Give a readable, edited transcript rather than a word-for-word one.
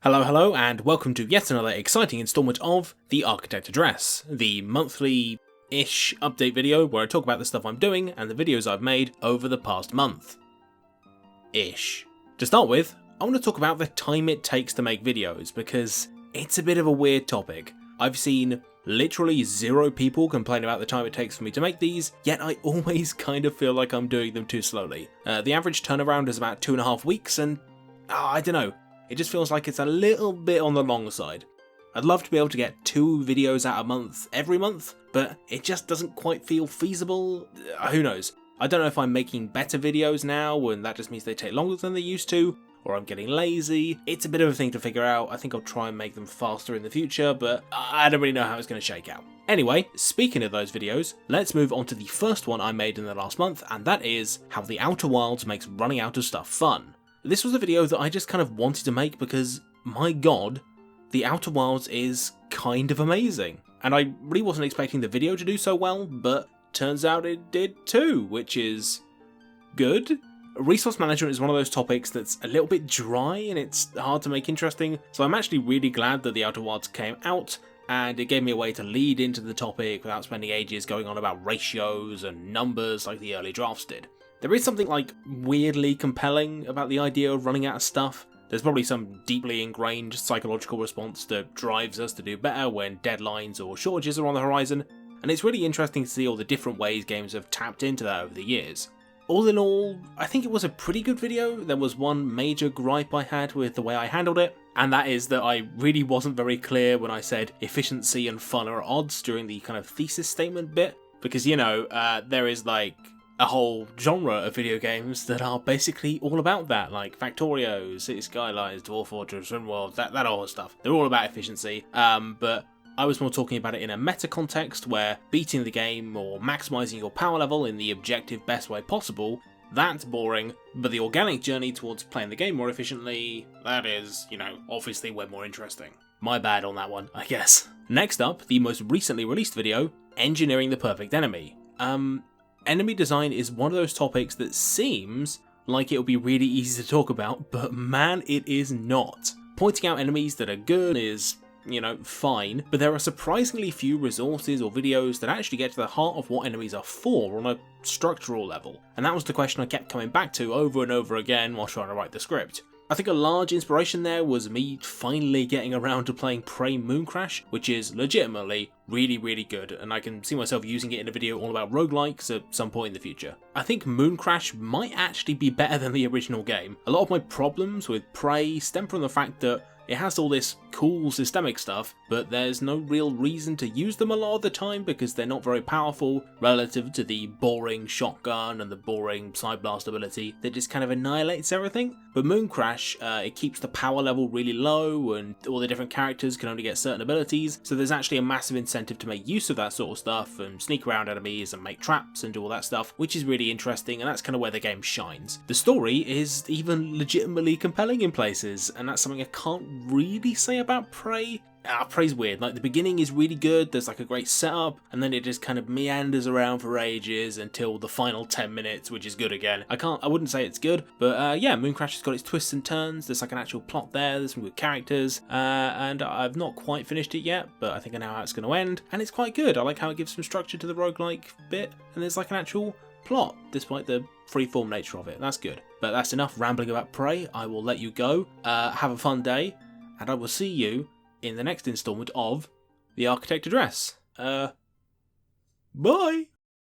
Hello, hello, and welcome to yet another exciting installment of The Architect Address, the monthly-ish update video where I talk about the stuff I'm doing and the videos I've made over the past month. Ish. To start with, I want to talk about the time it takes to make videos, because it's a bit of a weird topic. I've seen literally 0 people complain about the time it takes for me to make these, yet I always kind of feel like I'm doing them too slowly. The average turnaround is about 2.5 weeks, and I don't know. It just feels like it's a little bit on the long side. I'd love to be able to get 2 videos out a month every month, but it just doesn't quite feel feasible. Who knows? I don't know if I'm making better videos now and that just means they take longer than they used to, or I'm getting lazy. It's a bit of a thing to figure out. I think I'll try and make them faster in the future, but I don't really know how it's going to shake out. Anyway, speaking of those videos, let's move on to the first one I made in the last month, and that is how The Outer Wilds makes running out of stuff fun. This was a video that I just kind of wanted to make because, my god, The Outer Wilds is kind of amazing. And I really wasn't expecting the video to do so well, but turns out it did too, which is good. Resource management is one of those topics that's a little bit dry and it's hard to make interesting, so I'm actually really glad that The Outer Wilds came out, and it gave me a way to lead into the topic without spending ages going on about ratios and numbers like the early drafts did. There is something like weirdly compelling about the idea of running out of stuff. There's probably some deeply ingrained psychological response that drives us to do better when deadlines or shortages are on the horizon, and it's really interesting to see all the different ways games have tapped into that over the years. All in all, I think it was a pretty good video. There was one major gripe I had with the way I handled it, and that is that I really wasn't very clear when I said efficiency and fun are at odds during the kind of thesis statement bit, because there is like a whole genre of video games that are basically all about that, like Factorio, City Skylines, Dwarf Fortress, RimWorld, that all stuff. They're all about efficiency, but I was more talking about it in a meta context where beating the game or maximising your power level in the objective best way possible, that's boring, but the organic journey towards playing the game more efficiently, that is, obviously way more interesting. My bad on that one, I guess. Next up, the most recently released video, Engineering the Perfect Enemy. Enemy design is one of those topics that seems like it'll be really easy to talk about, but man, it is not. Pointing out enemies that are good is, fine, but there are surprisingly few resources or videos that actually get to the heart of what enemies are for on a structural level, and that was the question I kept coming back to over and over again while trying to write the script. I think a large inspiration there was me finally getting around to playing Prey Mooncrash, which is legitimately really, really good, and I can see myself using it in a video all about roguelikes at some point in the future. I think Mooncrash might actually be better than the original game. A lot of my problems with Prey stem from the fact that it has all this cool systemic stuff, but there's no real reason to use them a lot of the time because they're not very powerful relative to the boring shotgun and the boring side blast ability that just kind of annihilates everything. But Mooncrash, it keeps the power level really low and all the different characters can only get certain abilities, so there's actually a massive incentive to make use of that sort of stuff and sneak around enemies and make traps and do all that stuff, which is really interesting, and that's kind of where the game shines. The story is even legitimately compelling in places, and that's something I can't really say about Prey. Prey's weird. Like, the beginning is really good, there's like a great setup, and then it just kind of meanders around for ages until the final 10 minutes, which is good again. I wouldn't say it's good, but yeah, Mooncrash has got its twists and turns, there's like an actual plot there, there's some good characters, and I've not quite finished it yet, but I think I know how it's going to end, and it's quite good. I like how it gives some structure to the roguelike bit, and there's like an actual plot, despite the freeform nature of it. That's good. But that's enough rambling about Prey. I will let you go. Have a fun day, and I will see you in the next installment of The Architect Address. Bye!